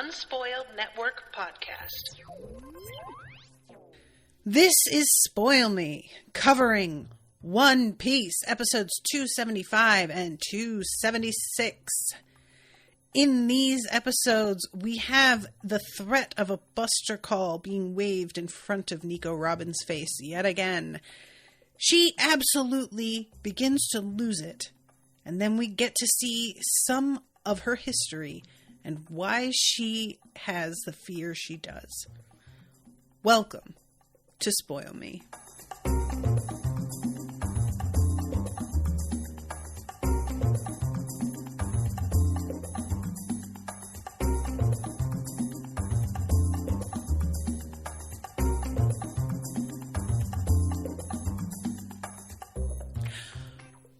Unspoiled Network podcast. This is Spoil Me, covering One Piece, episodes 275 and 276. In these episodes, we have the threat of a buster call being waved in front of Nico Robin's face yet again. She absolutely begins to lose it, and then we get to see some of her history and why she has the fear she does. Welcome to Spoil Me.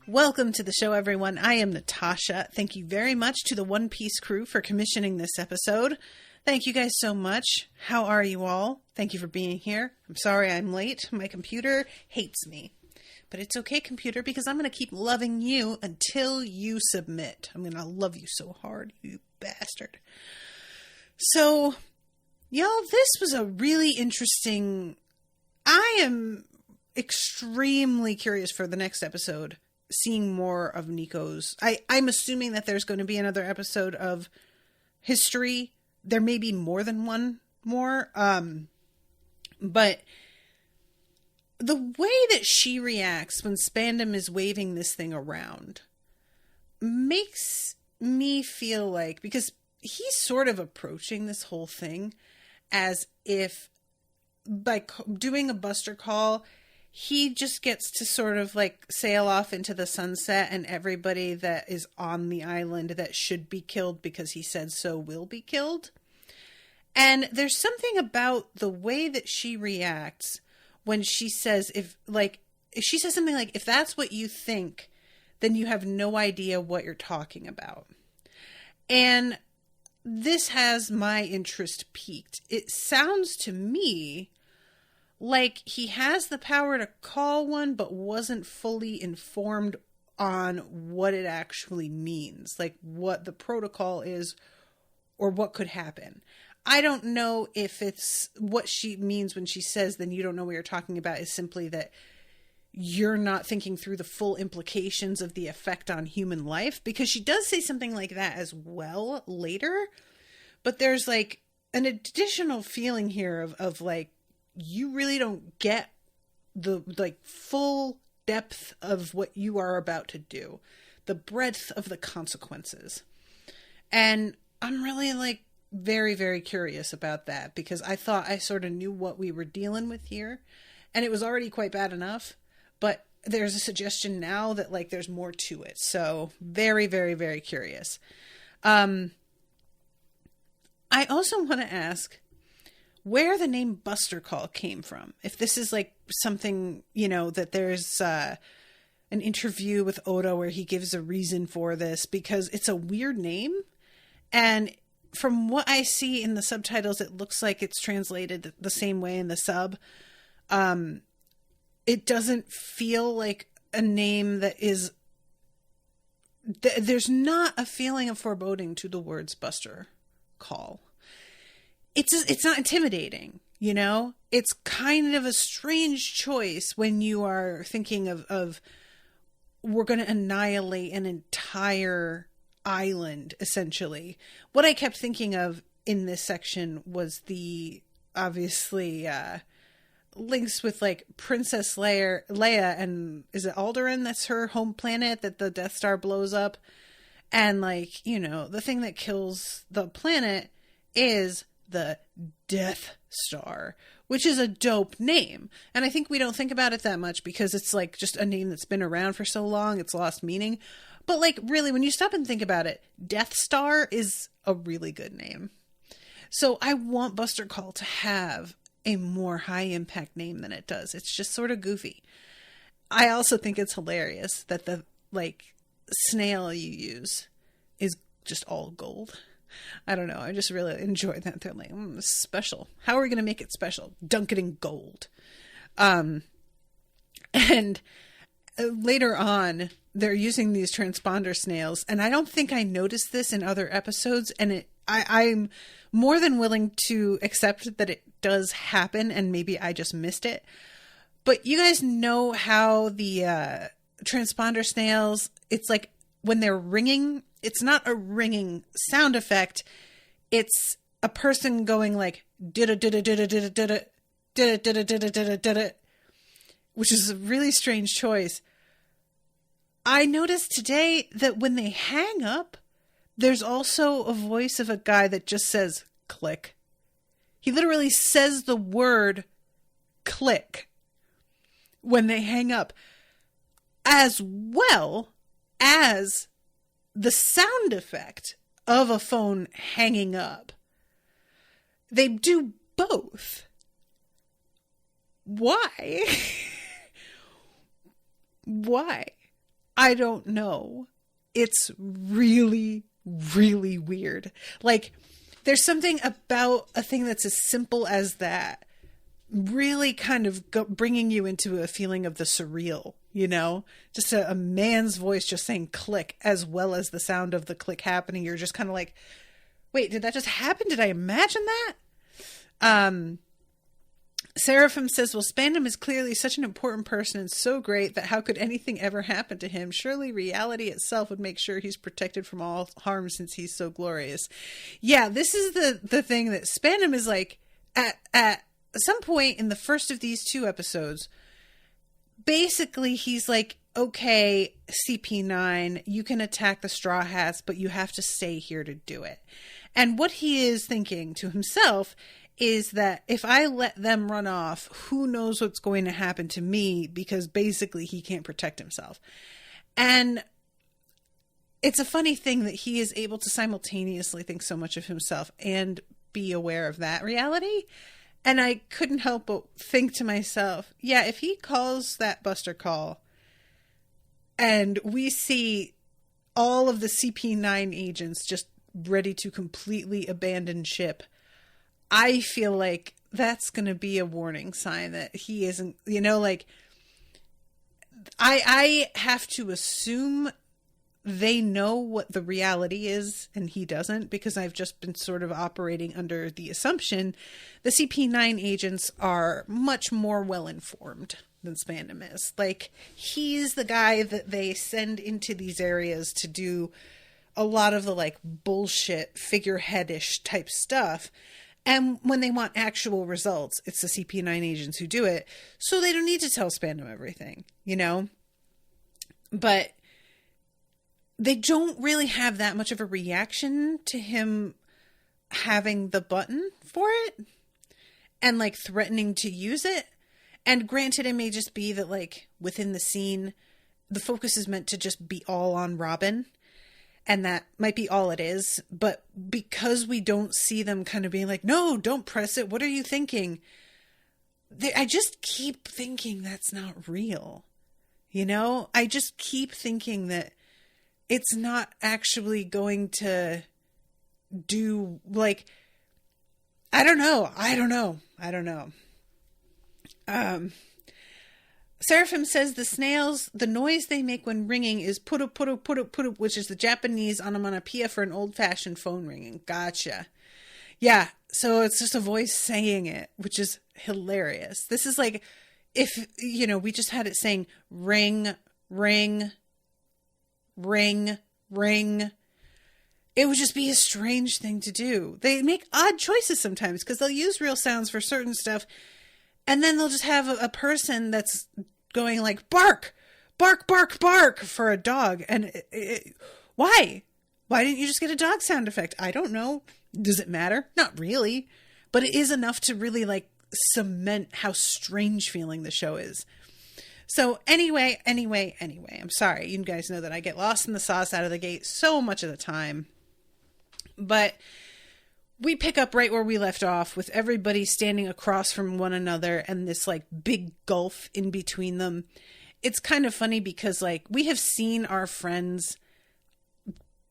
Welcome to the show, everyone. I am Natasha. Thank you very much to the One Piece crew for commissioning this episode. Thank you guys so much. How are you all? Thank you for being here. I'm sorry I'm late. My computer hates me. But it's okay, computer, because I'm going to keep loving you until you submit. I'm going to love you so hard, you bastard. So, y'all, this was a really interesting... I am extremely curious for the next episode, seeing more of Nico's... I'm assuming that there's going to be another episode of history. There may be more than one more. But the way that she reacts when Spandam is waving this thing around makes me feel like, because he's sort of approaching this whole thing as if by doing a buster call, he just gets to sort of like sail off into the sunset, and everybody that is on the island that should be killed because he said so will be killed. And there's something about the way that she reacts when she says, if she says something like, if that's what you think, then you have no idea what you're talking about. And this has my interest piqued. It sounds to me like he has the power to call one, but wasn't fully informed on what it actually means, like what the protocol is or what could happen. I don't know if it's what she means when she says, then you don't know what you're talking about, is simply that you're not thinking through the full implications of the effect on human life, because she does say something like that as well later. But there's like an additional feeling here of like, you really don't get the like full depth of what you are about to do, the breadth of the consequences. And I'm really like very, very curious about that, because I thought I sort of knew what we were dealing with here, and it was already quite bad enough, but there's a suggestion now that like there's more to it. So very, very, very curious. I also want to ask where the name Buster Call came from. If this is like something, you know, that there's an interview with Oda where he gives a reason for this, because it's a weird name. And from what I see in the subtitles, it looks like it's translated the same way in the sub. It doesn't feel like a name that is... There's not a feeling of foreboding to the words Buster Call. It's not intimidating, you know? It's kind of a strange choice when you are thinking of we're going to annihilate an entire island, essentially. What I kept thinking of in this section was the, obviously, links with, like, Princess Leia, and is it Alderaan that's her home planet that the Death Star blows up? And, like, you know, the thing that kills the planet is the Death Star, which is a dope name. And I think we don't think about it that much because it's like just a name that's been around for so long, it's lost meaning. But like really, when you stop and think about it, Death Star is a really good name. So I want Buster Call to have a more high impact name than it does. It's just sort of goofy. I also think it's hilarious that the like snail you use is just all gold. I don't know. I just really enjoy that. They're like, this is special. How are we going to make it special? Dunk it in gold. And later on, they're using these transponder snails. And I don't think I noticed this in other episodes. And I'm more than willing to accept that it does happen, and maybe I just missed it. But you guys know how the transponder snails, it's like when they're ringing, it's not a ringing sound effect. It's a person going like, which is a really strange choice. I noticed today that when they hang up, there's also a voice of a guy that just says click. He literally says the word click when they hang up, as well as the sound effect of a phone hanging up. They do both. Why? Why? I don't know. It's really, really weird. Like, there's something about a thing that's as simple as that really kind of bringing you into a feeling of the surreal, you know? Just a man's voice just saying click, as well as the sound of the click happening. You're just kind of like, wait, did that just happen? Did I imagine that? Seraphim says, well, Spandam is clearly such an important person and so great that how could anything ever happen to him? Surely reality itself would make sure he's protected from all harm since he's so glorious. Yeah, this is the thing that Spandam is like, at some point in the first of these 2 episodes, basically he's like, okay, CP9, you can attack the Straw Hats, but you have to stay here to do it. And what he is thinking to himself is that if I let them run off, who knows what's going to happen to me, because basically he can't protect himself. And it's a funny thing that he is able to simultaneously think so much of himself and be aware of that reality. And I couldn't help but think to myself, yeah, if he calls that Buster call and we see all of the CP9 agents just ready to completely abandon ship, I feel like that's going to be a warning sign that he isn't, you know, like, I have to assume they know what the reality is and he doesn't, because I've just been sort of operating under the assumption the CP9 agents are much more well-informed than Spandam is. Like, he's the guy that they send into these areas to do a lot of the, like, bullshit figureheadish type stuff. And when they want actual results, it's the CP9 agents who do it. So they don't need to tell Spandam everything, you know? But they don't really have that much of a reaction to him having the button for it and, like, threatening to use it. And granted, it may just be that, like, within the scene, the focus is meant to just be all on Robin. And that might be all it is. But because we don't see them kind of being like, no, don't press it. What are you thinking? I just keep thinking that's not real. You know, I just keep thinking that it's not actually going to do, like, I don't know. Seraphim says the snails, the noise they make when ringing is puru puru puru puru, which is the Japanese onomatopoeia for an old-fashioned phone ringing. Gotcha. Yeah, so it's just a voice saying it, which is hilarious. This is like if, you know, we just had it saying ring, ring, ring, ring. It would just be a strange thing to do. They make odd choices sometimes because they'll use real sounds for certain stuff. And then they'll just have a person that's going like, bark, bark, bark, bark for a dog. And why? Why didn't you just get a dog sound effect? I don't know. Does it matter? Not really. But it is enough to really, like, cement how strange feeling the show is. So anyway, I'm sorry. You guys know that I get lost in the sauce out of the gate so much of the time. But we pick up right where we left off with everybody standing across from one another and this, like, big gulf in between them. It's kind of funny because, like, we have seen our friends,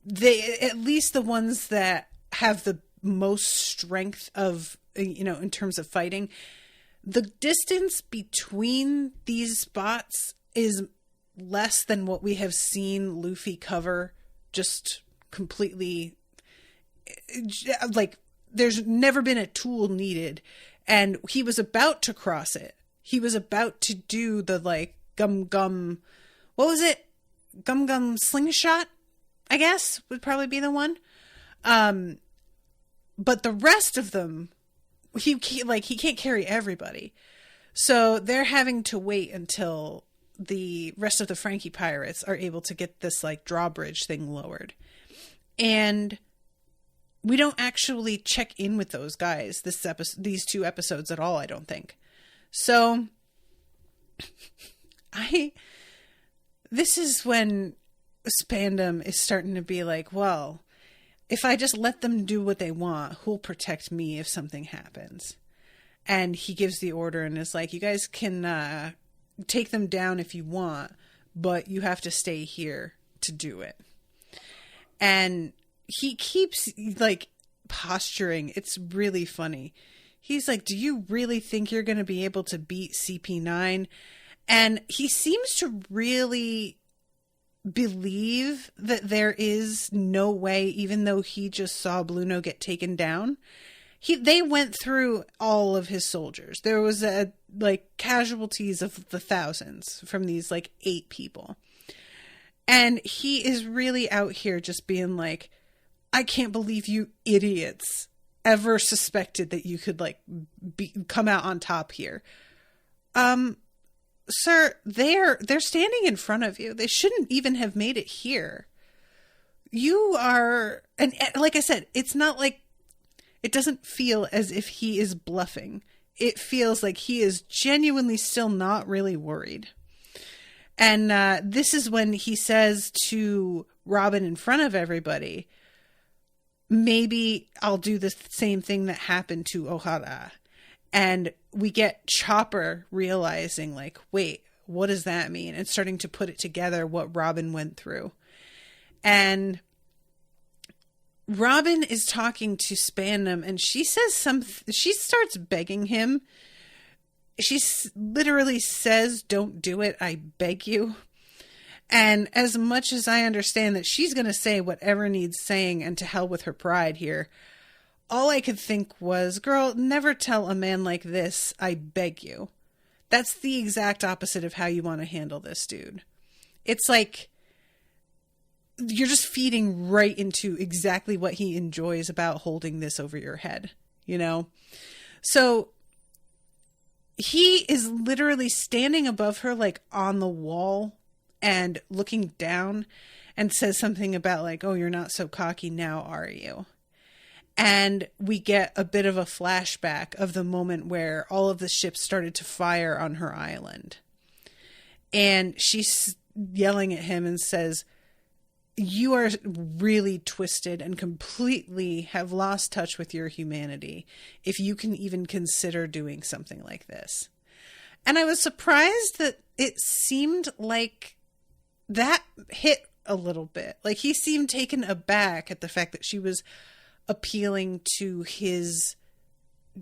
they, at least the ones that have the most strength of, you know, in terms of fighting, the distance between these spots is less than what we have seen Luffy cover just completely like, there's never been a tool needed. And he was about to cross it. He was about to do the, like, what was it? Gum slingshot, I guess, would probably be the one. But the rest of them, he can't carry everybody. So they're having to wait until the rest of the Frankie pirates are able to get this, like, drawbridge thing lowered. And we don't actually check in with those guys these 2 episodes at all, I don't think. So this is when Spandam is starting to be like, well, if I just let them do what they want, who'll protect me if something happens? And he gives the order and is like, you guys can take them down if you want, but you have to stay here to do it. And he keeps, like, posturing. It's really funny. He's like, do you really think you're going to be able to beat CP9? And he seems to really believe that there is no way, even though he just saw Bluno get taken down. They went through all of his soldiers. There was casualties of the thousands from these, like, 8 people. And he is really out here just being like, I can't believe you idiots ever suspected that you could, like, come out on top here. Sir, they're standing in front of you. They shouldn't even have made it here. You are, and like I said, it's not like, it doesn't feel as if he is bluffing. It feels like he is genuinely still not really worried. And this is when he says to Robin in front of everybody, maybe I'll do the same thing that happened to Ohara. And we get Chopper realizing, like, wait, what does that mean? And starting to put it together what Robin went through. And Robin is talking to Spandam, and she says she starts begging him. She literally says, don't do it, I beg you. And as much as I understand that she's going to say whatever needs saying and to hell with her pride here, all I could think was, girl, never tell a man like this, I beg you. That's the exact opposite of how you want to handle this dude. It's like, you're just feeding right into exactly what he enjoys about holding this over your head, you know? So he is literally standing above her, like, on the wall and looking down, and says something about, like, oh, you're not so cocky now, are you? And we get a bit of a flashback of the moment where all of the ships started to fire on her island. And she's yelling at him and says, you are really twisted and completely have lost touch with your humanity if you can even consider doing something like this. And I was surprised that it seemed like that hit a little bit. Like, he seemed taken aback at the fact that she was appealing to his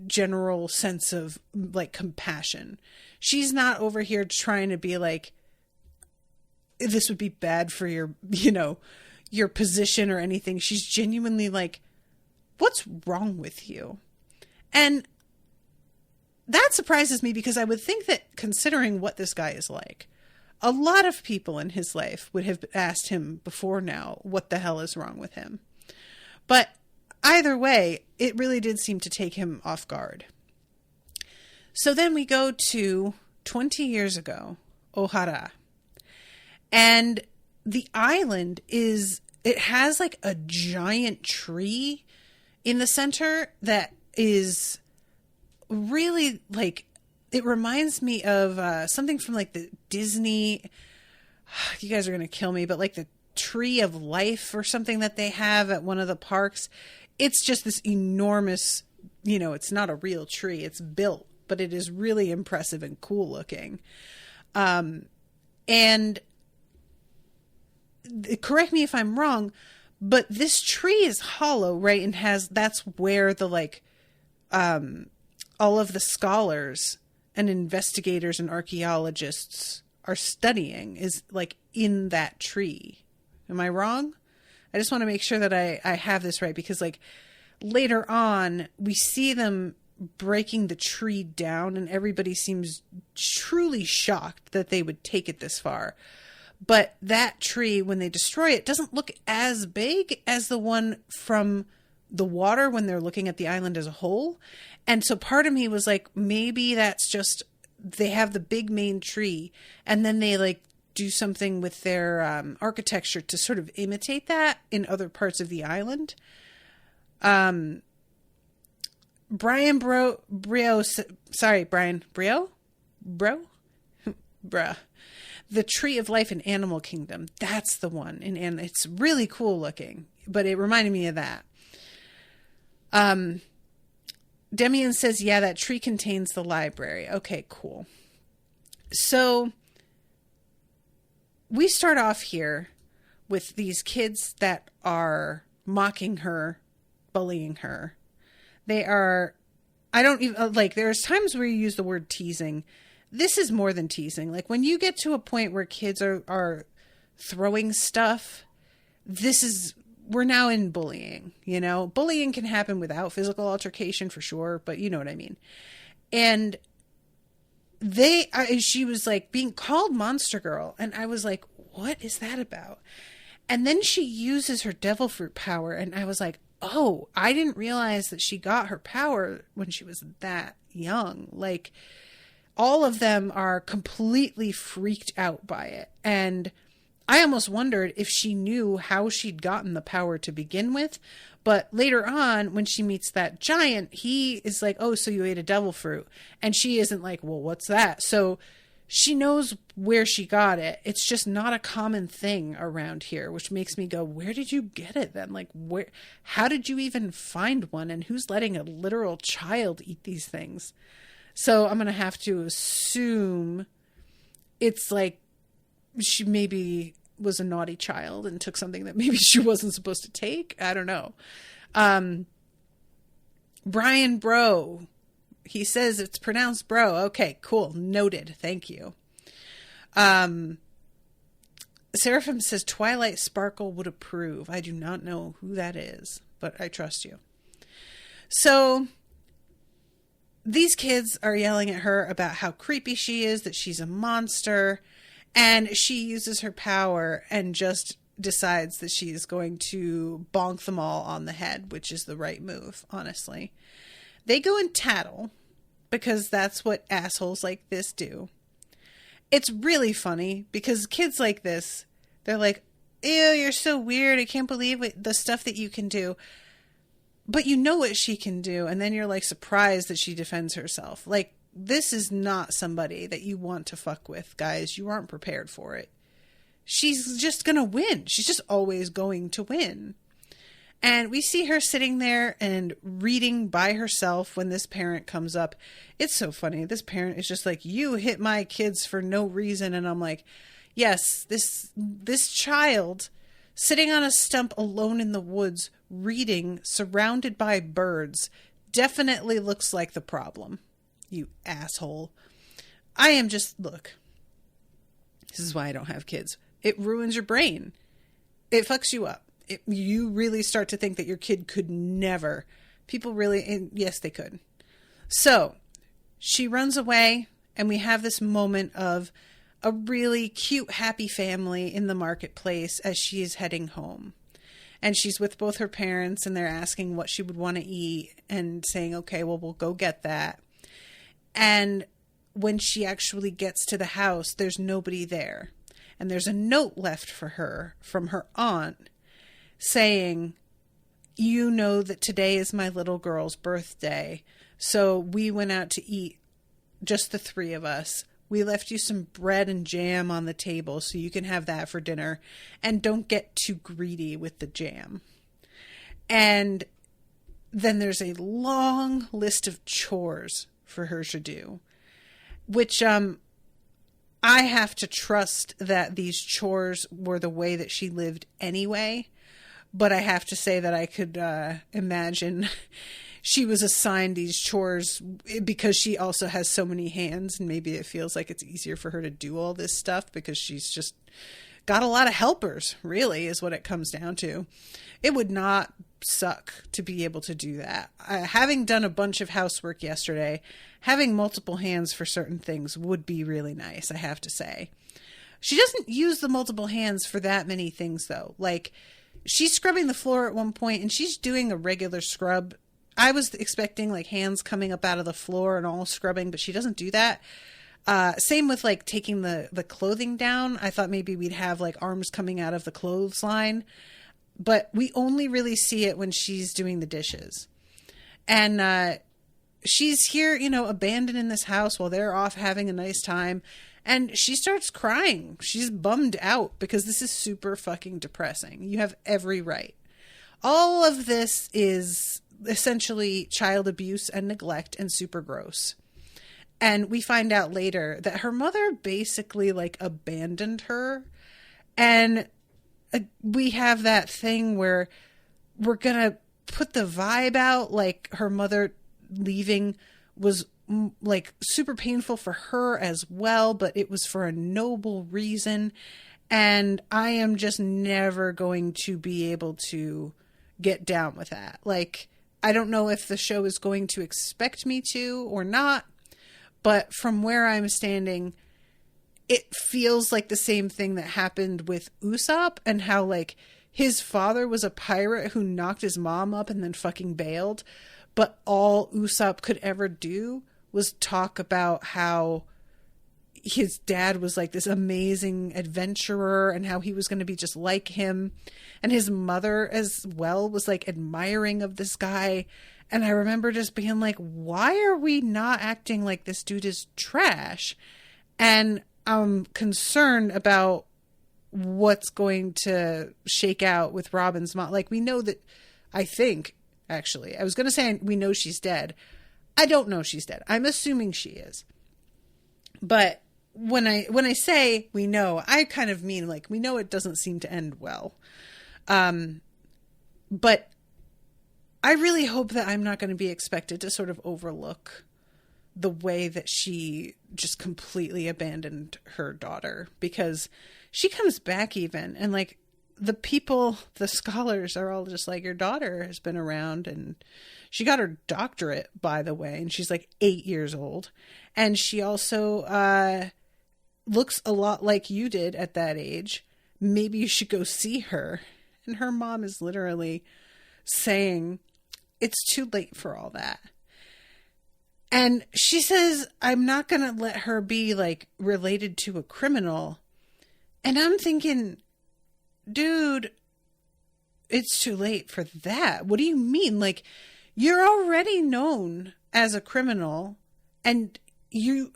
general sense of, like, compassion. She's not over here trying to be like, this would be bad for your, you know, your position or anything. She's genuinely like, what's wrong with you? And that surprises me, because I would think that, considering what this guy is like, a lot of people in his life would have asked him before now, what the hell is wrong with him? But either way, it really did seem to take him off guard. So then we go to 20 years ago, Ohara. And the island it has, like, a giant tree in the center that is really, like, it reminds me of something from, like, the Disney, you guys are going to kill me, but, like, the Tree of Life or something that they have at one of the parks. It's just this enormous, you know, it's not a real tree, it's built, but it is really impressive and cool looking. And correct me if I'm wrong, but this tree is hollow, right? And that's where the, like, all of the scholars and investigators and archaeologists are studying is, like, in that tree. Am I wrong? I just want to make sure that I have this right, because, like, later on, we see them breaking the tree down, and everybody seems truly shocked that they would take it this far. But that tree, when they destroy it, doesn't look as big as the one from the water when they're looking at the island as a whole. And so part of me was like, maybe that's just, they have the big main tree, and then they like do something with their architecture to sort of imitate that in other parts of the island. Brian Bro, sorry, Brian Bro, bruh. The Tree of Life in Animal Kingdom. That's the one. And it's really cool looking, but it reminded me of that. Demian says, yeah, that tree contains the library. Okay, cool. So we start off here with these kids that are mocking her, bullying her. They are, I don't even, like, there's times where you use the word teasing. This is more than teasing. Like, when you get to a point where kids are throwing stuff, we're now in bullying, you know? Bullying can happen without physical altercation for sure, but you know what I mean. And she was like being called Monster Girl, and I was like, what is that about? And then she uses her devil fruit power, and I was like, oh, I didn't realize that she got her power when she was that young. Like, all of them are completely freaked out by it. And I almost wondered if she knew how she'd gotten the power to begin with. But later on, when she meets that giant, he is like, oh, so you ate a devil fruit. And she isn't like, well, what's that? So she knows where she got it. It's just not a common thing around here, which makes me go, where did you get it then? Like, how did you even find one? And who's letting a literal child eat these things? So I'm going to have to assume it's like she maybe was a naughty child and took something that maybe she wasn't supposed to take. I don't know. Brian Bro, he says it's pronounced bro. Okay, cool. Noted. Thank you. Seraphim says Twilight Sparkle would approve. I do not know who that is, but I trust you. So these kids are yelling at her about how creepy she is, that she's a monster, and she uses her power and just decides that she is going to bonk them all on the head, which is the right move, honestly. They go and tattle, because that's what assholes like this do. It's really funny, because kids like this, they're like, ew, you're so weird, I can't believe the stuff that you can do. But you know what she can do, and then you're like surprised that she defends herself. Like, this is not somebody that you want to fuck with, guys. You aren't prepared for it. She's just gonna win. She's just always going to win. And we see her sitting there and reading by herself when this parent comes up. It's so funny. This parent is just like, you hit my kids for no reason. And I'm like, yes, this child sitting on a stump alone in the woods, reading, surrounded by birds, definitely looks like the problem. You asshole. I am just, look, this is why I don't have kids. It ruins your brain. It fucks you up. You really start to think that your kid could never. People really, and yes, they could. So she runs away, and we have this moment of a really cute, happy family in the marketplace as she is heading home. And she's with both her parents, and they're asking what she would want to eat and saying, okay, well, we'll go get that. And when she actually gets to the house, there's nobody there. And there's a note left for her from her aunt saying, you know that today is my little girl's birthday. So we went out to eat, just the three of us. We left you some bread and jam on the table so you can have that for dinner. And don't get too greedy with the jam. And then there's a long list of chores for her to do, which I have to trust that these chores were the way that she lived anyway. But I have to say that I could imagine she was assigned these chores because she also has so many hands, and maybe it feels like it's easier for her to do all this stuff because she's just got a lot of helpers, really, is what it comes down to. It would not suck to be able to do that. Having done a bunch of housework yesterday, having multiple hands for certain things would be really nice, I have to say. She doesn't use the multiple hands for that many things, though. Like, she's scrubbing the floor at one point, and she's doing a regular scrub. I was expecting, like, hands coming up out of the floor and all scrubbing, but she doesn't do that. Same with, like, taking the clothing down. I thought maybe we'd have, like, arms coming out of the clothesline. But we only really see it when she's doing the dishes. And she's here, you know, abandoned in this house while they're off having a nice time. And she starts crying. She's bummed out because this is super fucking depressing. You have every right. All of this is essentially child abuse and neglect and super gross. And we find out later that her mother basically, like, abandoned her. And we have that thing where we're going to put the vibe out, like, her mother leaving was, like, super painful for her as well, but it was for a noble reason. And I am just never going to be able to get down with that. Like, I don't know if the show is going to expect me to or not, but from where I'm standing, it feels like the same thing that happened with Usopp and how, like, his father was a pirate who knocked his mom up and then fucking bailed. But all Usopp could ever do was talk about how his dad was, like, this amazing adventurer and how he was going to be just like him. And his mother as well was, like, admiring of this guy. And I remember just being like, why are we not acting like this dude is trash? And I'm concerned about what's going to shake out with Robin's mom. Like, we know that, I think, actually, I was going to say we know she's dead. I don't know she's dead. I'm assuming she is. But when I say we know, I kind of mean, like, we know it doesn't seem to end well. But I really hope that I'm not going to be expected to sort of overlook the way that she just completely abandoned her daughter, because she comes back even, and, like, the people, the scholars are all just like, your daughter has been around, and she got her doctorate, by the way, and she's like 8 years old. And she also looks a lot like you did at that age. Maybe you should go see her. And her mom is literally saying, it's too late for all that. And she says, I'm not going to let her be, like, related to a criminal. And I'm thinking, dude, it's too late for that. What do you mean? Like, you're already known as a criminal, and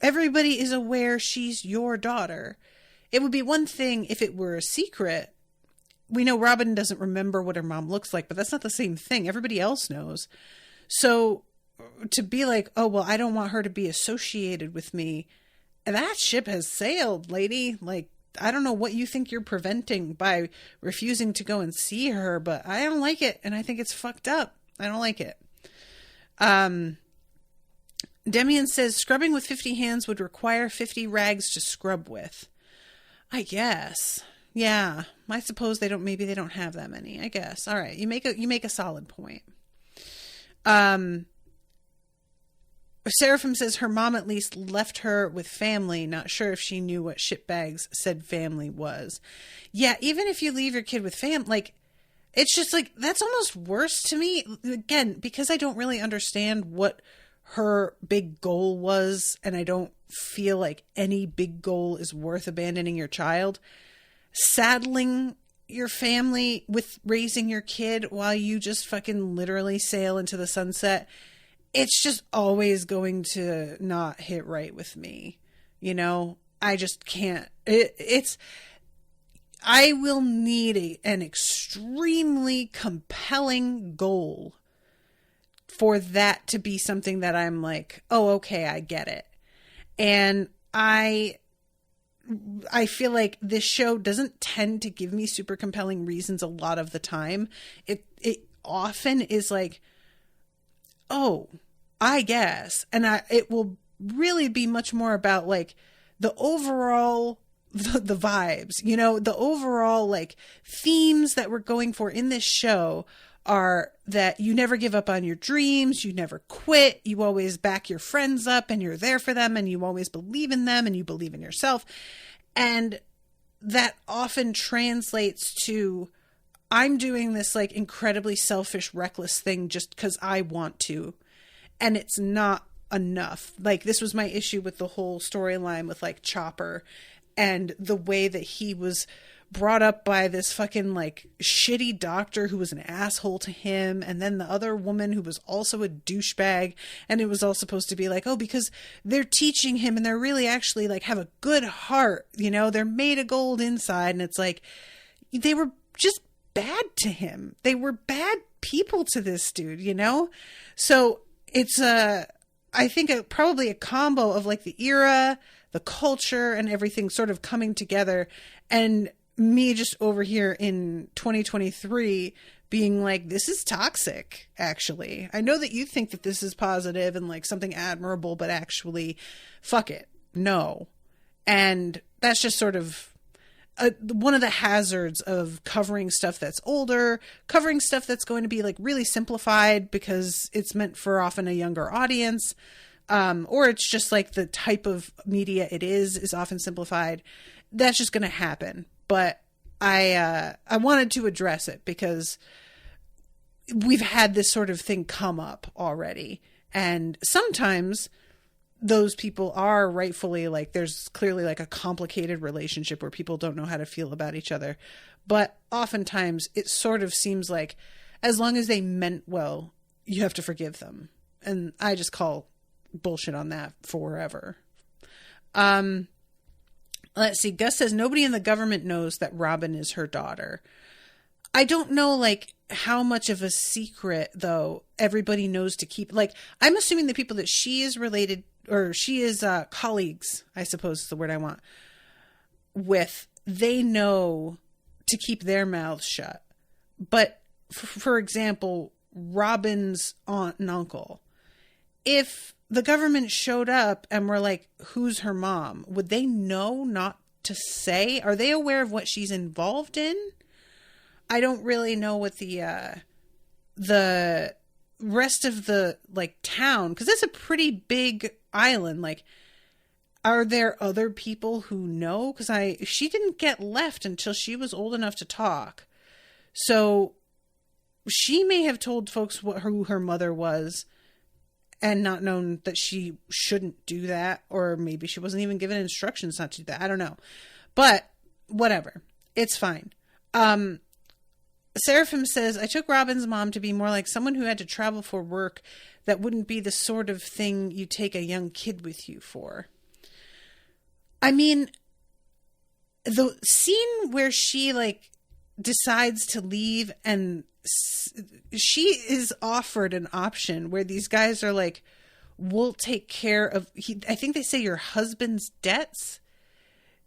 everybody is aware she's your daughter. It would be one thing if it were a secret. We know Robin doesn't remember what her mom looks like, but that's not the same thing. Everybody else knows. So to be like, oh, well, I don't want her to be associated with me, that ship has sailed, lady. Like, I don't know what you think you're preventing by refusing to go and see her, but I don't like it. And I think it's fucked up. I don't like it. Demian says scrubbing with 50 hands would require 50 rags to scrub with. I guess. Yeah. I suppose maybe they don't have that many, I guess. All right. You make a solid point. Seraphim says her mom at least left her with family. Not sure if she knew what shitbags said family was. Yeah, even if you leave your kid with like, it's just like, that's almost worse to me. Again, because I don't really understand what her big goal was, and I don't feel like any big goal is worth abandoning your child. Saddling your family with raising your kid while you just fucking literally sail into the sunset, it's just always going to not hit right with me. You know, I just can't. I will need an extremely compelling goal for that to be something that I'm like, oh, okay, I get it. And I feel like this show doesn't tend to give me super compelling reasons a lot of the time. It often is like, oh, I guess. And it will really be much more about, like, the overall, the vibes, you know, the overall, like, themes that we're going for in this show are that you never give up on your dreams, you never quit, you always back your friends up and you're there for them and you always believe in them and you believe in yourself. And that often translates to, I'm doing this like incredibly selfish, reckless thing just because I want to. And it's not enough. Like, this was my issue with the whole storyline with like Chopper and the way that he was brought up by this fucking like shitty doctor who was an asshole to him, and then the other woman who was also a douchebag, and it was all supposed to be like, oh, because they're teaching him and they're really actually like have a good heart, you know, they're made of gold inside. And it's like, they were just bad to him. They were bad people to this dude, you know? So it's I think probably a combo of like the era, the culture, and everything sort of coming together, and me just over here in 2023 being like, this is toxic, actually. I know that you think that this is positive and like something admirable, but actually, fuck it. No. And that's just sort of one of the hazards of covering stuff that's older, covering stuff that's going to be like really simplified because it's meant for often a younger audience. Or it's just like the type of media it is often simplified. That's just going to happen. But I wanted to address it because we've had this sort of thing come up already. And sometimes those people are rightfully like, there's clearly like a complicated relationship where people don't know how to feel about each other. But oftentimes it sort of seems like as long as they meant well, you have to forgive them. And I just call bullshit on that forever. Let's see. Gus says nobody in the government knows that Robin is her daughter. I don't know, like, how much of a secret, though, everybody knows to keep. Like, I'm assuming the people that she is related, or she is colleagues, I suppose is the word I want, with, they know to keep their mouths shut. But, for example, Robin's aunt and uncle, if the government showed up and were like, who's her mom? Would they know not to say? Are they aware of what she's involved in? I don't really know what the rest of the like town, because it's a pretty big island. Like, are there other people who know? Because she didn't get left until she was old enough to talk. So she may have told folks who her mother was and not known that she shouldn't do that, or maybe she wasn't even given instructions not to do that. I don't know. But whatever. It's fine. Seraphim says, I took Robin's mom to be more like someone who had to travel for work that wouldn't be the sort of thing you take a young kid with you for. I mean, the scene where she like decides to leave and she is offered an option where these guys are like, we'll take care of, I think they say your husband's debts.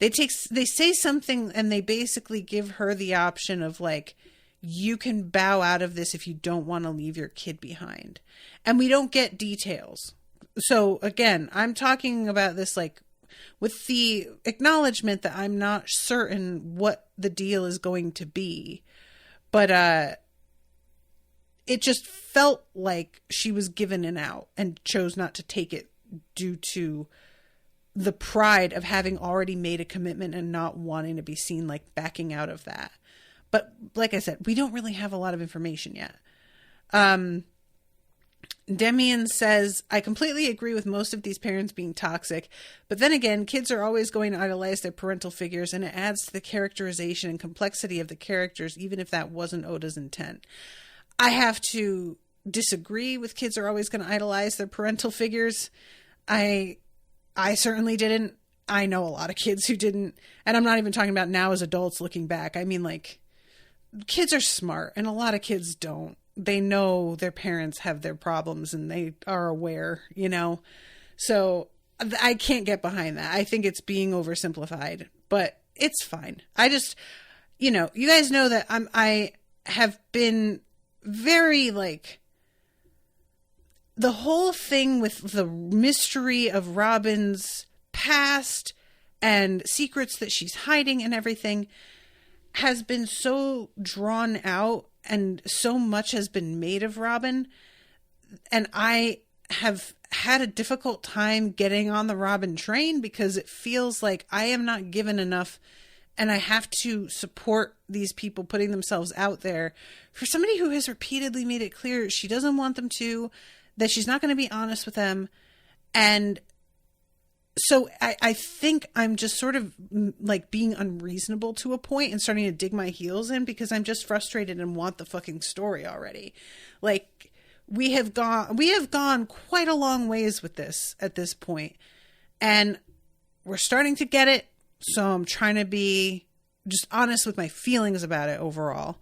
They say something and they basically give her the option of like, you can bow out of this if you don't want to leave your kid behind. And we don't get details. So again, I'm talking about this like with the acknowledgement that I'm not certain what the deal is going to be. But it just felt like she was given an out and chose not to take it due to the pride of having already made a commitment and not wanting to be seen like backing out of that. But like I said, we don't really have a lot of information yet. Demian says, I completely agree with most of these parents being toxic, but then again, kids are always going to idolize their parental figures, and it adds to the characterization and complexity of the characters, even if that wasn't Oda's intent. I have to disagree with kids are always going to idolize their parental figures. I certainly didn't. I know a lot of kids who didn't, and I'm not even talking about now as adults looking back. I mean, like, kids are smart, and a lot of kids don't. They know their parents have their problems and they are aware, you know? So I can't get behind that. I think it's being oversimplified, but it's fine. I just, you know, you guys know that I have been very like, the whole thing with the mystery of Robin's past and secrets that she's hiding and everything has been so drawn out and so much has been made of Robin, and I have had a difficult time getting on the Robin train because it feels like I am not given enough, and I have to support these people putting themselves out there. For somebody who has repeatedly made it clear she doesn't want them to, that she's not going to be honest with them. And so I think I'm just sort of like being unreasonable to a point and starting to dig my heels in because I'm just frustrated and want the fucking story already. Like, we have gone quite a long ways with this at this point, and we're starting to get it. So I'm trying to be just honest with my feelings about it overall.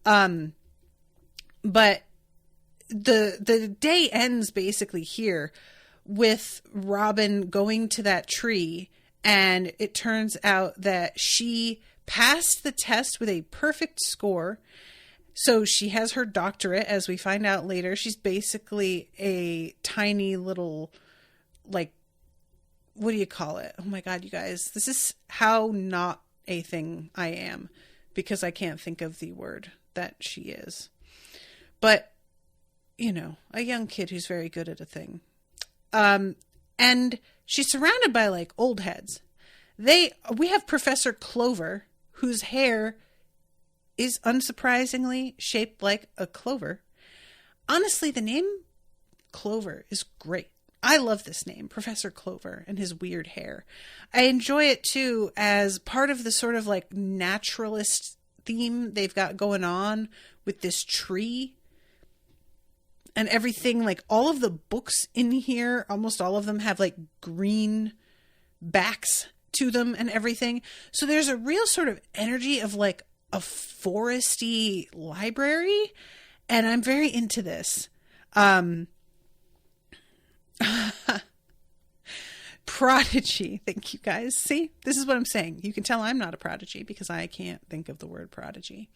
But the day ends basically here with Robin going to that tree, and it turns out that she passed the test with a perfect score. So she has her doctorate, as we find out later. She's basically a tiny little, like, what do you call it? Oh my God, you guys, this is how not a thing I am, because I can't think of the word that she is. But, you know, a young kid who's very good at a thing. And she's surrounded by like old heads. We have Professor Clover, whose hair is unsurprisingly shaped like a clover. Honestly, the name Clover is great. I love this name, Professor Clover, and his weird hair. I enjoy it too as part of the sort of like naturalist theme they've got going on with this tree and everything. Like, all of the books in here, almost all of them have like green backs to them and everything. So there's a real sort of energy of like a foresty library, and I'm very into this. Prodigy. Thank you, guys. See, this is what I'm saying. You can tell I'm not a prodigy because I can't think of the word prodigy.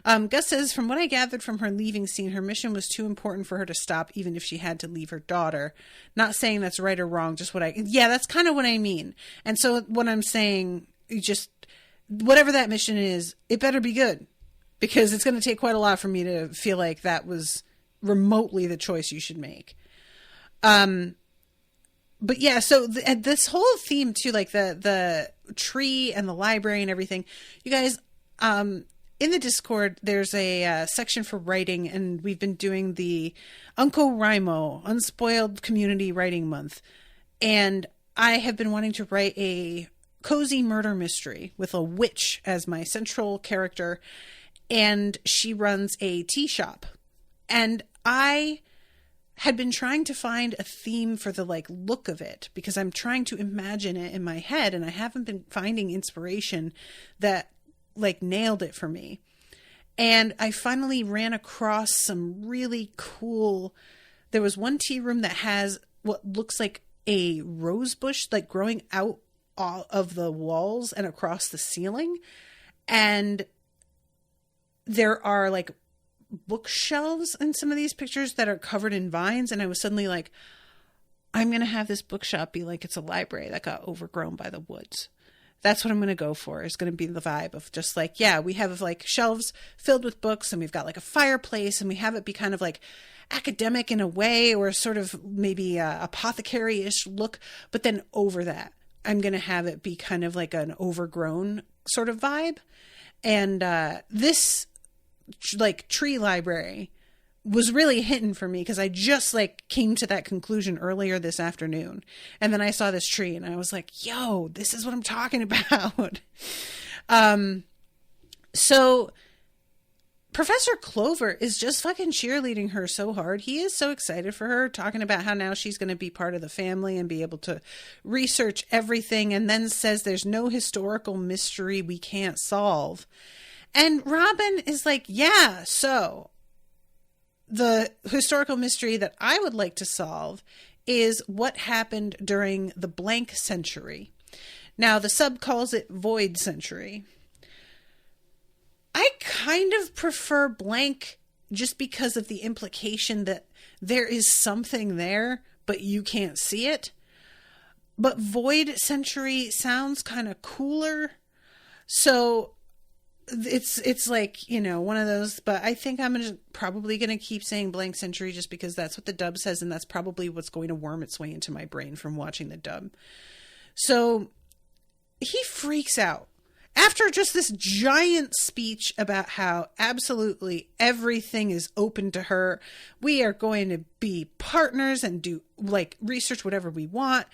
Gus says, from what I gathered from her leaving scene, her mission was too important for her to stop, even if she had to leave her daughter. Not saying that's right or wrong, just that's kind of what I mean. And so what I'm saying, whatever that mission is, it better be good, because it's going to take quite a lot for me to feel like that was remotely the choice you should make. But yeah, so this whole theme too, like the tree and the library and everything, you guys, in the Discord, there's a section for writing, and we've been doing the UncoWriMo, Unspoiled Community Writing Month. And I have been wanting to write a cozy murder mystery with a witch as my central character, and she runs a tea shop. And I had been trying to find a theme for the like look of it, because I'm trying to imagine it in my head, and I haven't been finding inspiration that like nailed it for me. And I finally ran across some really cool, there was one tea room that has what looks like a rose bush like growing out all of the walls and across the ceiling, and there are like bookshelves in some of these pictures that are covered in vines. And I was suddenly like, I'm going to have this bookshop be like it's a library that got overgrown by the woods. That's what I'm going to go for. It's going to be the vibe of just like, yeah, we have like shelves filled with books, and we've got like a fireplace, and we have it be kind of like academic in a way, or sort of maybe apothecary-ish look. But then over that, I'm going to have it be kind of like an overgrown sort of vibe. And this like tree library was really hitting for me, because I just like came to that conclusion earlier this afternoon, and then I saw this tree and I was like, yo, this is what I'm talking about. So Professor Clover is just fucking cheerleading her so hard. He is so excited for her, talking about how now she's going to be part of the family and be able to research everything, and then says there's no historical mystery we can't solve. And Robin is like, yeah, so the historical mystery that I would like to solve is what happened during the blank century. Now, the sub calls it void century. I kind of prefer blank just because of the implication that there is something there, but you can't see it. But void century sounds kind of cooler. So it's like, you know, one of those, but I think probably going to keep saying blank century just because that's what the dub says. And that's probably what's going to worm its way into my brain from watching the dub. So he freaks out after just this giant speech about how absolutely everything is open to her. We are going to be partners and do like research, whatever we want.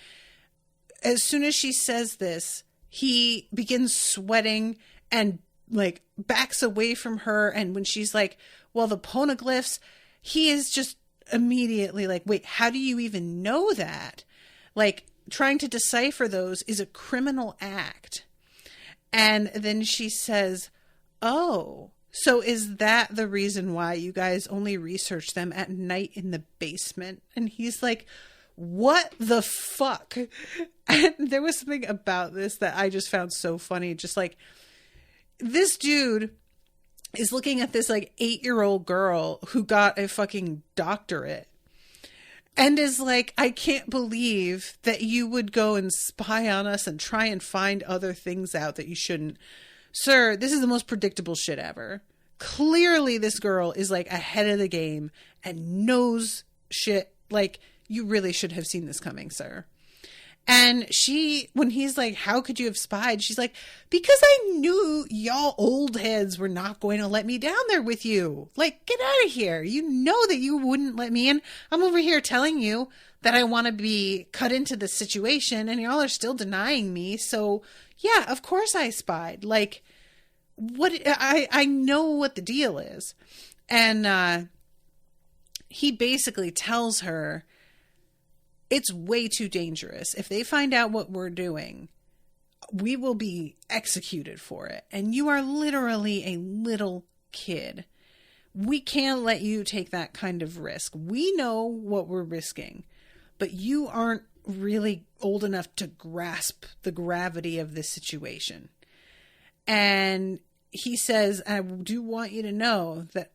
As soon as she says this, he begins sweating and like backs away from her. And when she's like, well, the ponoglyphs, he is just immediately like, wait, how do you even know that? Like, trying to decipher those is a criminal act. And then she says, oh, so is that the reason why you guys only research them at night in the basement? And he's like, what the fuck? And there was something about this that I just found so funny. Just like, this dude is looking at this like 8-year-old girl who got a fucking doctorate and is like, I can't believe that you would go and spy on us and try and find other things out that you shouldn't. Sir, this is the most predictable shit ever. Clearly this girl is like ahead of the game and knows shit. Like, you really should have seen this coming, sir. And when he's like, how could you have spied? She's like, because I knew y'all old heads were not going to let me down there with you. Like, get out of here. You know that you wouldn't let me in. I'm over here telling you that I want to be cut into this situation and y'all are still denying me. So yeah, of course I spied. Like, what? I know what the deal is. And, he basically tells her, it's way too dangerous. If they find out what we're doing, we will be executed for it. And you are literally a little kid. We can't let you take that kind of risk. We know what we're risking, but you aren't really old enough to grasp the gravity of this situation. And he says, I do want you to know that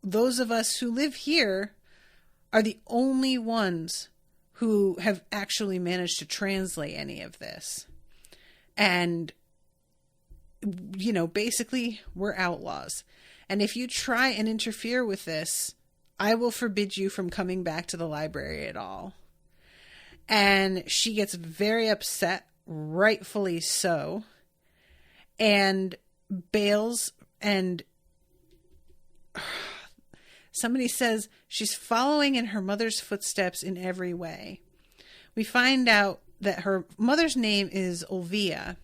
those of us who live here are the only ones who have actually managed to translate any of this. And, you know, basically we're outlaws. And if you try and interfere with this, I will forbid you from coming back to the library at all. And she gets very upset, rightfully so, and bails. And somebody says she's following in her mother's footsteps in every way. We find out that her mother's name is Olvia,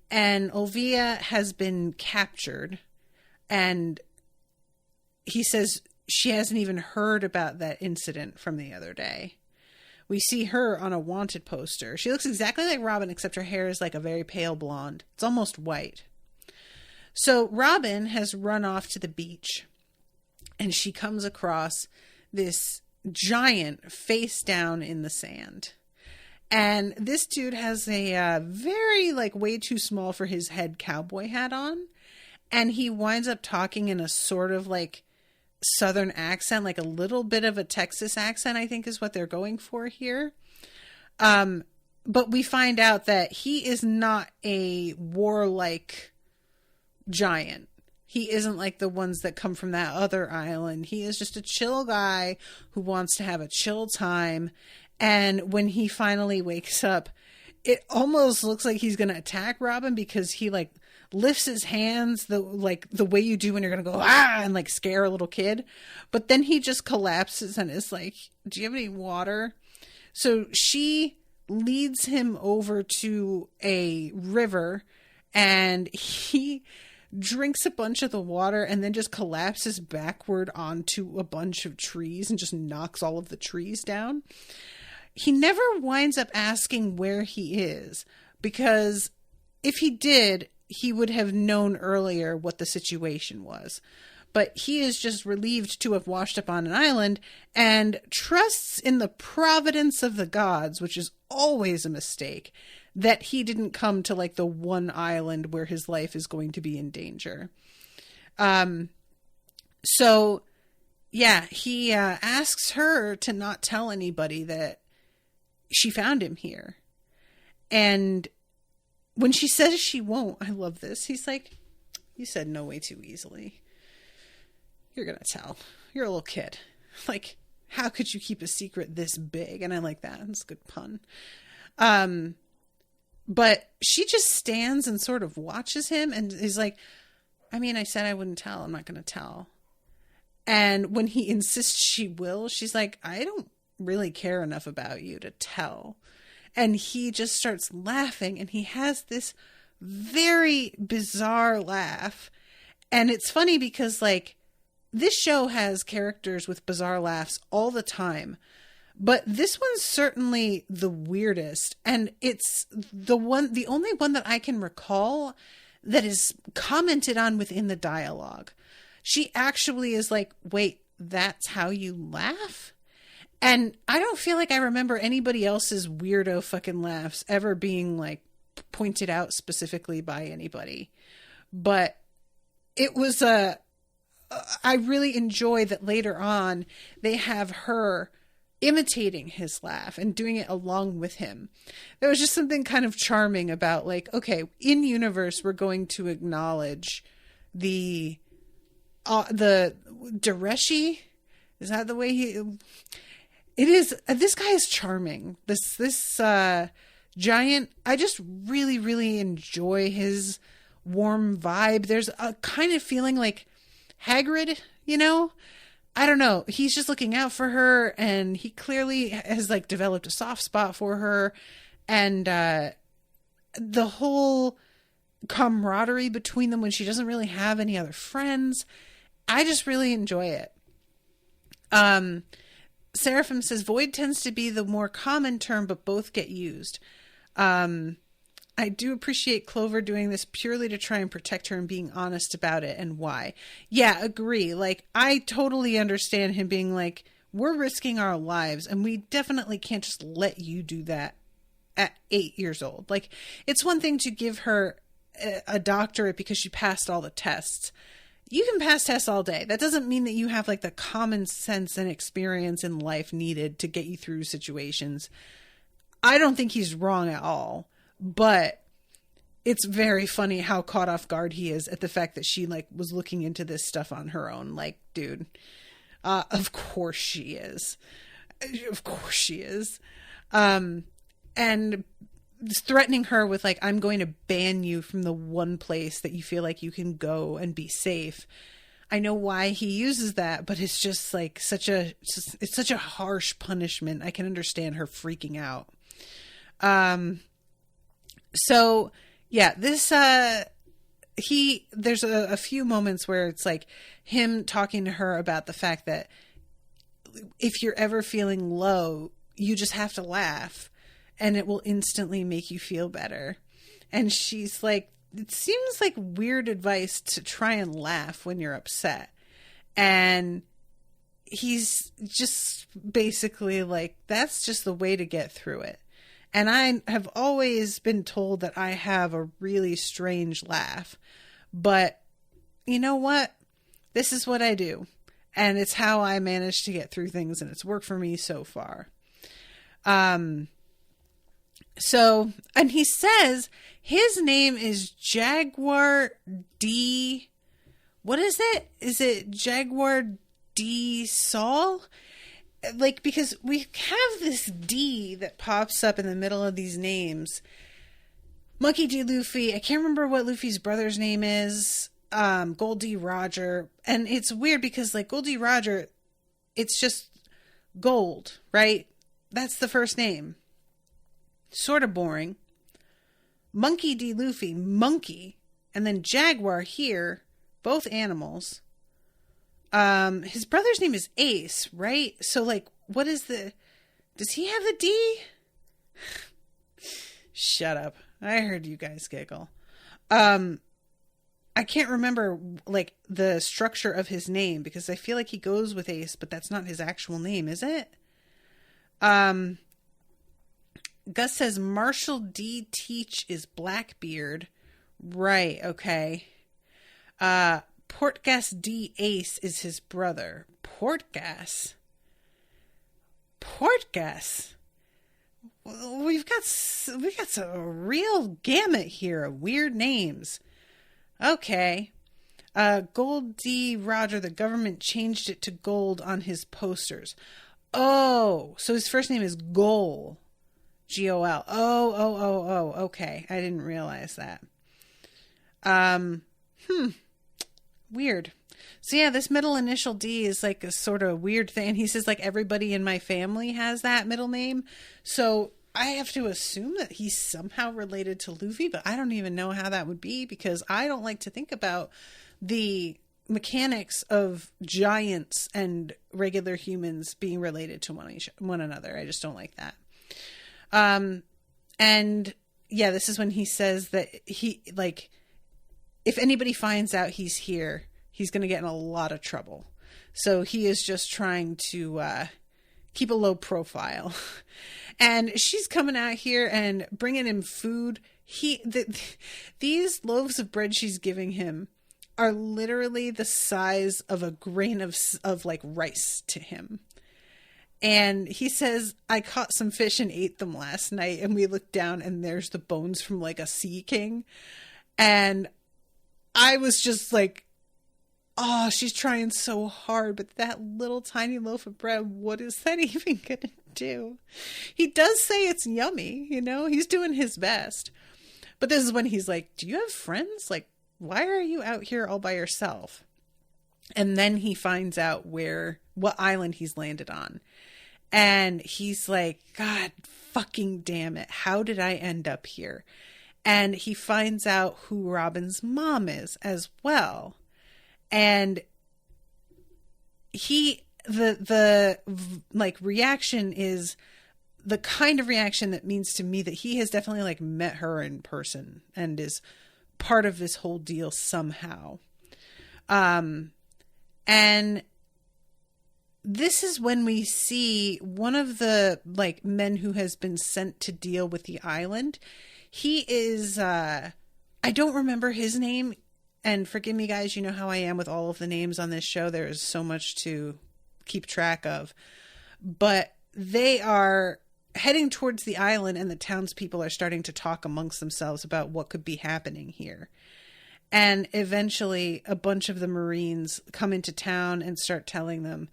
and Olvia has been captured, and he says she hasn't even heard about that incident from the other day. We see her on a wanted poster. She looks exactly like Robin, except her hair is like a very pale blonde. It's almost white. So Robin has run off to the beach, and she comes across this giant face down in the sand. And this dude has a very, like, way too small for his head cowboy hat on. And he winds up talking in a sort of, like, Southern accent, like a little bit of a Texas accent, I think is what they're going for here. But we find out that he is not a warlike giant. He isn't like the ones that come from that other island. He is just a chill guy who wants to have a chill time. And when he finally wakes up, it almost looks like he's going to attack Robin because he like lifts his hands the way you do when you're going to go, ah, and like scare a little kid. But then he just collapses and is like, do you have any water? So she leads him over to a river and he drinks a bunch of the water and then just collapses backward onto a bunch of trees and just knocks all of the trees down. He never winds up asking where he is, because if he did, he would have known earlier what the situation was. But he is just relieved to have washed up on an island and trusts in the providence of the gods, which is always a mistake, that he didn't come to like the one island where his life is going to be in danger. So yeah, he asks her to not tell anybody that she found him here. And when she says she won't, I love this. He's like, You said no way too easily. You're going to tell. You're a little kid. Like, how could you keep a secret this big? And I like that. It's a good pun. But she just stands and sort of watches him and is like, I mean, I said I wouldn't tell. I'm not going to tell. And when he insists she will, she's like, I don't really care enough about you to tell. And he just starts laughing, and he has this very bizarre laugh. And it's funny because, like, this show has characters with bizarre laughs all the time. But this one's certainly the weirdest. And it's the only one that I can recall that is commented on within the dialogue. She actually is like, wait, that's how you laugh? And I don't feel like I remember anybody else's weirdo fucking laughs ever being like pointed out specifically by anybody. But it was I really enjoy that later on they have her imitating his laugh and doing it along with him. There was just something kind of charming about like, okay, in universe, we're going to acknowledge the Dureshi. Is that the way it is? This guy is charming. This giant, I just really, really enjoy his warm vibe. There's a kind of feeling like Hagrid, you know? I don't know. He's just looking out for her, and he clearly has like developed a soft spot for her. And the whole camaraderie between them when she doesn't really have any other friends, I just really enjoy it. Seraphim says void tends to be the more common term, but both get used. I do appreciate Clover doing this purely to try and protect her and being honest about it and why. Yeah, agree. Like, I totally understand him being like, we're risking our lives and we definitely can't just let you do that at 8 years old. Like, it's one thing to give her a doctorate because she passed all the tests. You can pass tests all day. That doesn't mean that you have like the common sense and experience in life needed to get you through situations. I don't think he's wrong at all. But it's very funny how caught off guard he is at the fact that she like was looking into this stuff on her own. Like, dude, of course she is. Of course she is. And threatening her with like, I'm going to ban you from the one place that you feel like you can go and be safe. I know why he uses that, but it's just like it's such a harsh punishment. I can understand her freaking out. So yeah, this, there's a few moments where it's like him talking to her about the fact that if you're ever feeling low, you just have to laugh and it will instantly make you feel better. And she's like, it seems like weird advice to try and laugh when you're upset. And he's just basically like, that's just the way to get through it. And I have always been told that I have a really strange laugh. But you know what? This is what I do. And it's how I manage to get through things. And it's worked for me so far. So, and he says his name is Jaguar D. What is it? Is it Jaguar D. Saul? Like, because we have this D that pops up in the middle of these names. Monkey D. Luffy. I can't remember what Luffy's brother's name is. Goldie Roger. And it's weird because, like, Goldie Roger, it's just Gold, right? That's the first name. Sort of boring. Monkey D. Luffy, monkey. And then Jaguar here, both animals. His brother's name is Ace, right? So, like, what is does he have the D? Shut up. I heard you guys giggle. I can't remember, like, the structure of his name because I feel like he goes with Ace, but that's not his actual name, is it? Gus says Marshall D. Teach is Blackbeard. Right, okay. Portgas D. Ace is his brother. Portgas? We've got some real gamut here of weird names. Okay. Gold D. Roger, the government changed it to gold on his posters. Oh, so his first name is Gol. Gol. Oh. Okay. I didn't realize that. Weird. So yeah, this middle initial D is like a sort of weird thing. And he says like everybody in my family has that middle name. So I have to assume that he's somehow related to Luffy, but I don't even know how that would be because I don't like to think about the mechanics of giants and regular humans being related to one another. I just don't like that. And yeah, this is when he says that he, like, if anybody finds out he's here, he's going to get in a lot of trouble. So he is just trying to keep a low profile. And she's coming out here and bringing him food. These loaves of bread she's giving him are literally the size of a grain of like rice to him. And he says, I caught some fish and ate them last night. And we looked down and there's the bones from like a sea king. And I was just like, oh, she's trying so hard. But that little tiny loaf of bread, what is that even going to do? He does say it's yummy, you know, he's doing his best. But this is when he's like, do you have friends? Like, why are you out here all by yourself? And then he finds out what island he's landed on. And he's like, God fucking damn it. How did I end up here? And he finds out who Robin's mom is as well. And the like reaction is the kind of reaction that means to me that he has definitely like met her in person and is part of this whole deal somehow. And this is when we see one of the like men who has been sent to deal with the island. He is, I don't remember his name, and forgive me guys, you know how I am with all of the names on this show. There is so much to keep track of, but they are heading towards the island and the townspeople are starting to talk amongst themselves about what could be happening here. And eventually a bunch of the Marines come into town and start telling them,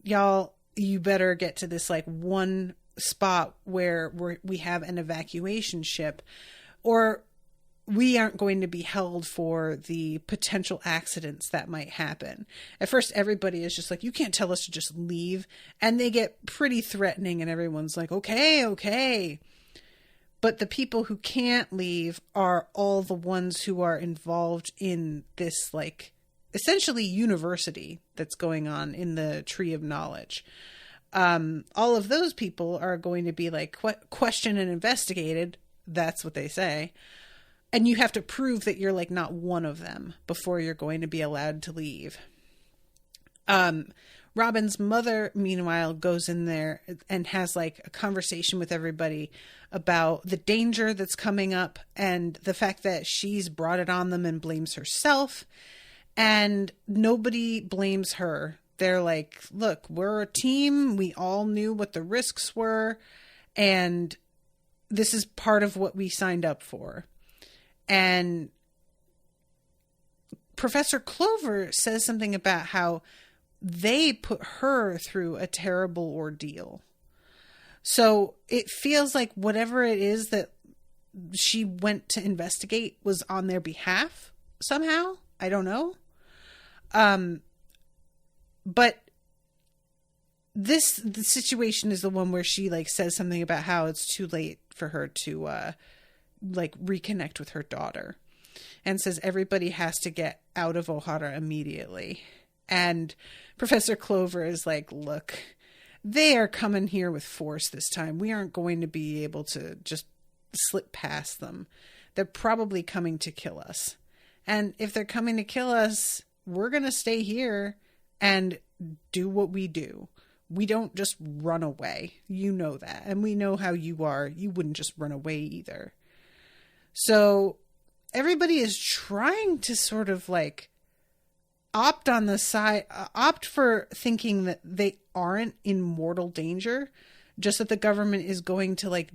y'all, you better get to this like one spot where we have an evacuation ship or we aren't going to be held for the potential accidents that might happen. At first, everybody is just like, you can't tell us to just leave. And they get pretty threatening and everyone's like, okay. But the people who can't leave are all the ones who are involved in this, like, essentially university that's going on in the Tree of Knowledge. All of those people are going to be, like, questioned and investigated. That's what they say. And you have to prove that you're, like, not one of them before you're going to be allowed to leave. Robin's mother, meanwhile, goes in there and has, like, a conversation with everybody about the danger that's coming up and the fact that she's brought it on them and blames herself. And nobody blames her. They're like, look, we're a team. We all knew what the risks were. And this is part of what we signed up for. And Professor Clover says something about how they put her through a terrible ordeal. So it feels like whatever it is that she went to investigate was on their behalf somehow. I don't know. But the situation is the one where she like says something about how it's too late for her to like reconnect with her daughter, and says everybody has to get out of Ohara immediately. And Professor Clover is like, look, they are coming here with force this time. We aren't going to be able to just slip past them. They're probably coming to kill us. And if they're coming to kill us, we're going to stay here and do what we do. We don't just run away. You know that. And we know how you are. You wouldn't just run away either. So everybody is trying to sort of like opt for thinking that they aren't in mortal danger, just that the government is going to like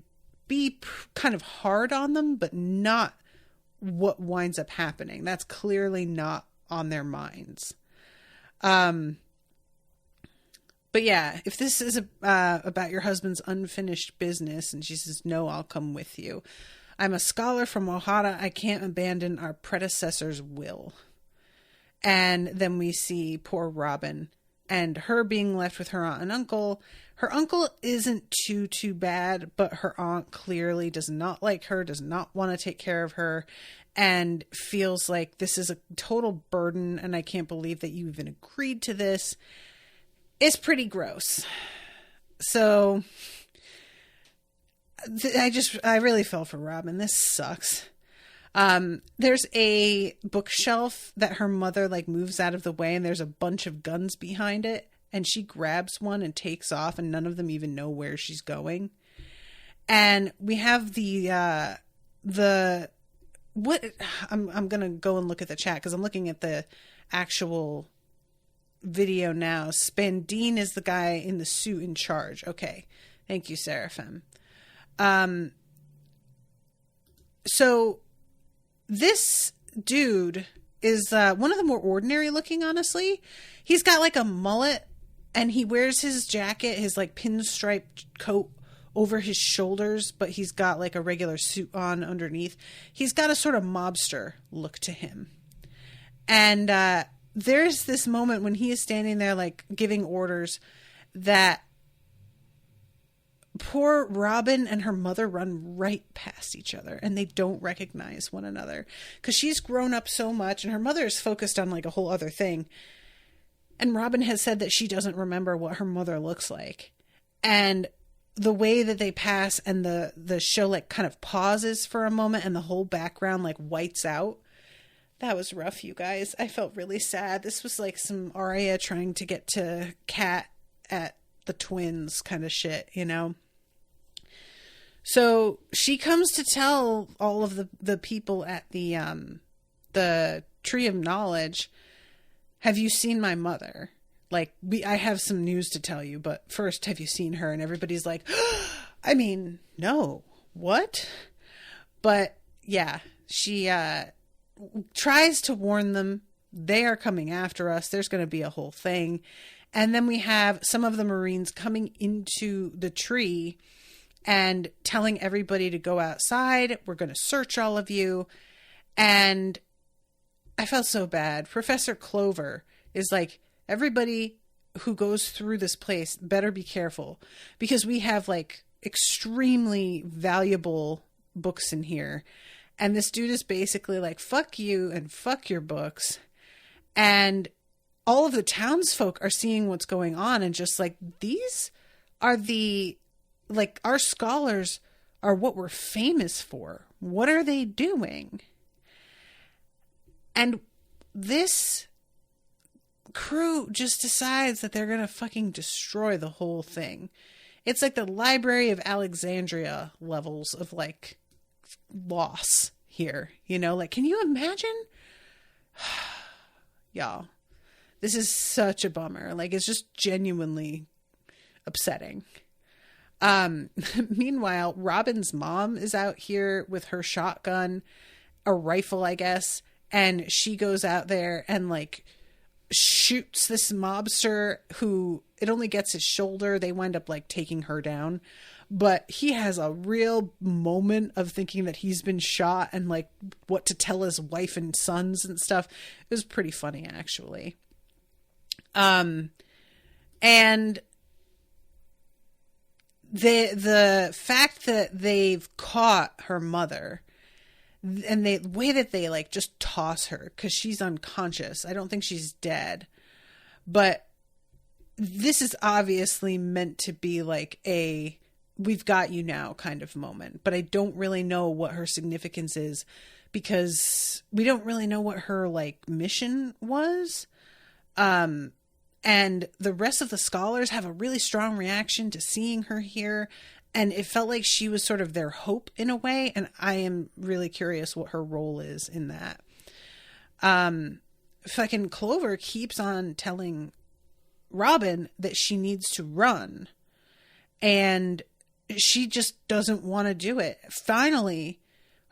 be kind of hard on them, but not what winds up happening. That's clearly not on their minds. But yeah, if this is about your husband's unfinished business, and she says, no, I'll come with you. I'm a scholar from Ohara. I can't abandon our predecessor's will. And then we see poor Robin and her being left with her aunt and uncle. Her uncle isn't too bad, but her aunt clearly does not like her, does not want to take care of her, and feels like this is a total burden, and I can't believe that you even agreed to this. It's pretty gross. So I really fell for Robin. This sucks. There's a bookshelf that her mother like moves out of the way, and there's a bunch of guns behind it, and she grabs one and takes off, and none of them even know where she's going. And we have I'm going to go and look at the chat because I'm looking at the actual video now. Spandine is the guy in the suit in charge. Okay. Thank you, Seraphim. So this dude is one of the more ordinary looking, honestly. He's got like a mullet, and he wears his jacket, his like pinstriped coat over his shoulders, but he's got like a regular suit on underneath. He's got a sort of mobster look to him. And there's this moment when he is standing there like giving orders that poor Robin and her mother run right past each other, and they don't recognize one another because she's grown up so much and her mother is focused on like a whole other thing. And Robin has said that she doesn't remember what her mother looks like. And the way that they pass and the show like kind of pauses for a moment and the whole background like whites out. That was rough, you guys. I felt really sad. This was like some Arya trying to get to Kat at the twins kind of shit, you know? So she comes to tell all of the people at the Tree of Knowledge, have you seen my mother? Like, I have some news to tell you, but first, have you seen her? And everybody's like, I mean, no. What? But yeah, she tries to warn them. They are coming after us. There's going to be a whole thing. And then we have some of the Marines coming into the tree and telling everybody to go outside. We're going to search all of you. And I felt so bad. Professor Clover is like, everybody who goes through this place better be careful, because we have like extremely valuable books in here. And this dude is basically like, fuck you and fuck your books. And all of the townsfolk are seeing what's going on and just like, these are like, our scholars are what we're famous for. What are they doing? And this crew just decides that they're going to fucking destroy the whole thing. It's like the Library of Alexandria levels of like loss here, you know, like, can you imagine? Y'all, this is such a bummer. Like, it's just genuinely upsetting. Meanwhile, Robin's mom is out here with her shotgun, a rifle, I guess. And she goes out there and like shoots this mobster who it only gets his shoulder. They wind up like taking her down, but he has a real moment of thinking that he's been shot and like what to tell his wife and sons and stuff. It was pretty funny, actually. And the fact that they've caught her mother and the way that they like just toss her because she's unconscious. I don't think she's dead, but this is obviously meant to be like a we've got you now kind of moment, but I don't really know what her significance is because we don't really know what her like mission was. And the rest of the scholars have a really strong reaction to seeing her here. And it felt like she was sort of their hope in a way. And I am really curious what her role is in that. Fucking Clover keeps on telling Robin that she needs to run. And she just doesn't want to do it. Finally,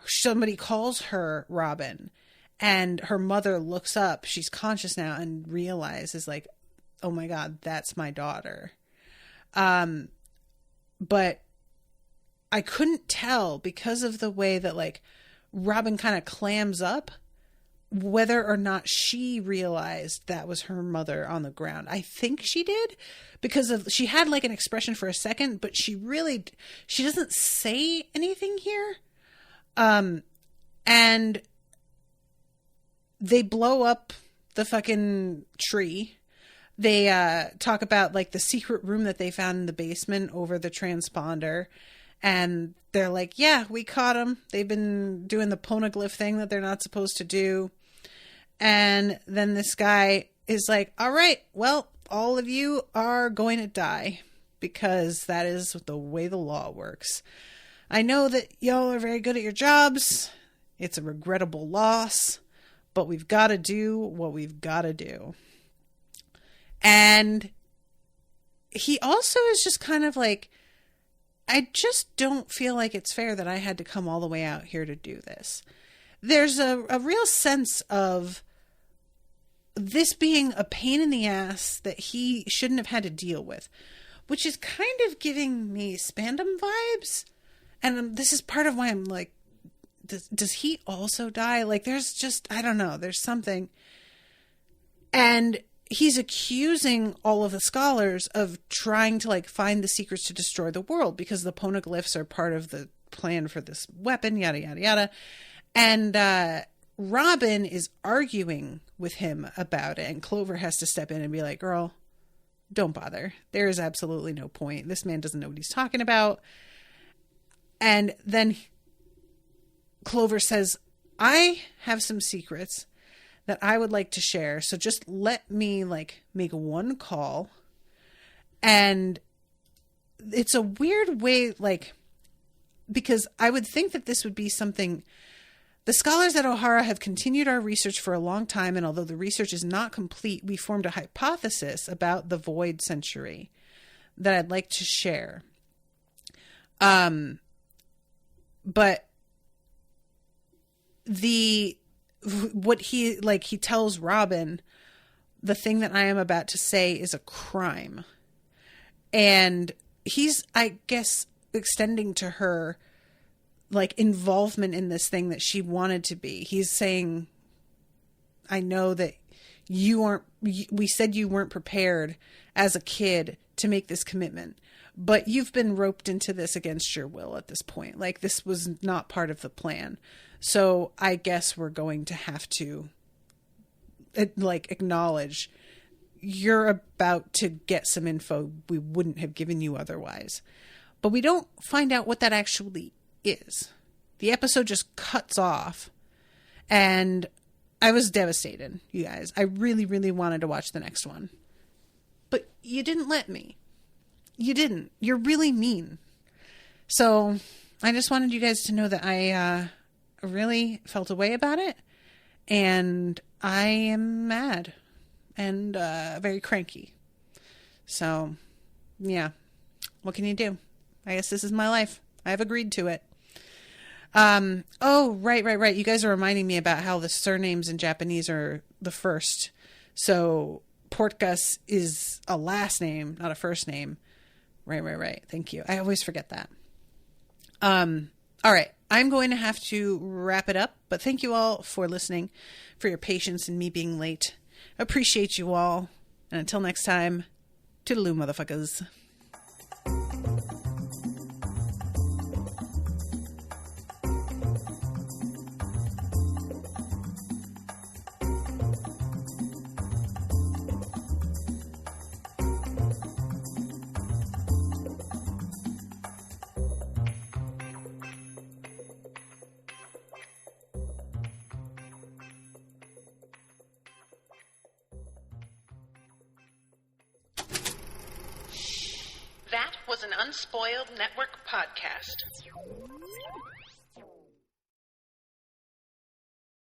somebody calls her Robin. And her mother looks up, she's conscious now, and realizes like, oh my God, that's my daughter. But I couldn't tell because of the way that like Robin kind of clams up whether or not she realized that was her mother on the ground. I think she did because she had like an expression for a second, but she doesn't say anything here. And they blow up the fucking tree. They talk about like the secret room that they found in the basement over the transponder. And they're like, yeah, we caught them. They've been doing the ponoglyph thing that they're not supposed to do. And then this guy is like, all right, well, all of you are going to die because that is the way the law works. I know that y'all are very good at your jobs. It's a regrettable loss, but we've got to do what we've got to do. And he also is just kind of like, I just don't feel like it's fair that I had to come all the way out here to do this. There's a real sense of this being a pain in the ass that he shouldn't have had to deal with, which is kind of giving me Spandam vibes. And this is part of why I'm like, does he also die? Like, there's just, I don't know, there's something. And he's accusing all of the scholars of trying to like find the secrets to destroy the world because the ponoglyphs are part of the plan for this weapon, yada, yada, yada. And Robin is arguing with him about it. And Clover has to step in and be like, girl, don't bother. There is absolutely no point. This man doesn't know what he's talking about. And then Clover says, I have some secrets that I would like to share. So just let me like make one call. And it's a weird way, like, because I would think that this would be something. The scholars at O'Hara have continued our research for a long time. And although the research is not complete, we formed a hypothesis about the void century that I'd like to share. But what he tells Robin, the thing that I am about to say is a crime. And he's, I guess, extending to her like involvement in this thing that she wanted to be. He's saying, I know that we said you weren't prepared as a kid to make this commitment, but you've been roped into this against your will at this point. Like, this was not part of the plan. So I guess we're going to have to like acknowledge you're about to get some info we wouldn't have given you otherwise. But we don't find out what that actually is. The episode just cuts off, and I was devastated, you guys. I really, really wanted to watch the next one, but you didn't let me. You didn't. You're really mean. So I just wanted you guys to know that I really felt a way about it, and I am mad and very cranky. So yeah, what can you do? I guess this is my life. I've agreed to it. Oh, right. You guys are reminding me about how the surnames in Japanese are the first. So Portgas is a last name, not a first name. Right. Thank you. I always forget that. All right. I'm going to have to wrap it up, but thank you all for listening, for your patience in me being late. Appreciate you all. And until next time, toodaloo, motherfuckers. That was an Unspoiled Network podcast.